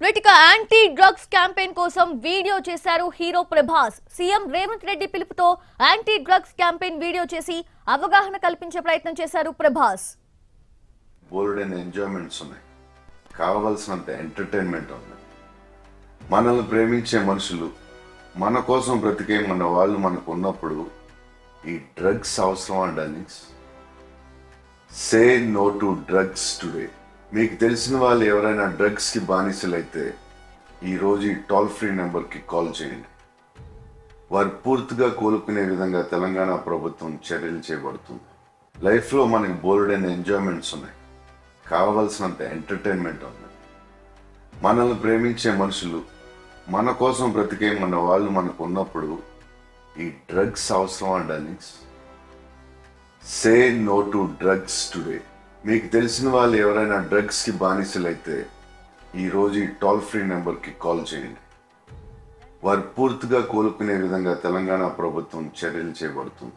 Right ఇక anti drugs campaign కోసం video చేశారు హీరో ప్రభాస్. సీఎం రేవంత్ రెడ్డి పిలుపుతో యాంటీ డ్రగ్స్ క్యాంపెయిన్ వీడియో చేసి అవగాహన కల్పించే ప్రయత్నం చేశారు ప్రభాస్. బోల్డెన్ ఎంజాయ్మెంట్స్ ఉన్నాయి, కావాల్సినంత ఎంటర్టైన్మెంట్ ఉంది. మనల్ని ప్రేమించే మనుషులు, మన కోసం బ్రతికే మన వాళ్ళు మనకు ఉన్నప్పుడు ఈ డ్రగ్స్ అవసరం అండి. Say no to drugs today. మీకు తెలిసిన వాళ్ళు ఎవరైనా డ్రగ్స్కి బానిసలైతే ఈరోజు ఈ టోల్ ఫ్రీ నెంబర్కి కాల్ చేయండి. వారు పూర్తిగా కోలుకునే విధంగా తెలంగాణ ప్రభుత్వం చర్యలు చేపడుతుంది. లైఫ్లో మనకి బోల్డెన్ ఎంజాయ్మెంట్స్ ఉన్నాయి, కావాల్సినంత ఎంటర్టైన్మెంట్ ఉంది. మనల్ని ప్రేమించే మనుషులు, మన కోసం బ్రతికే మన వాళ్ళు మనకు ఉన్నప్పుడు ఈ డ్రగ్స్ అవసరం అండి. Say no to drugs today. మీకు తెలిసిన వాళ్ళు ఎవరైనా డ్రగ్స్కి బానిసలైతే ఈరోజు ఈ టోల్ ఫ్రీ నెంబర్కి కాల్ చేయండి. వారు పూర్తిగా కోలుకునే విధంగా తెలంగాణ ప్రభుత్వం చర్యలు చేపడుతుంది.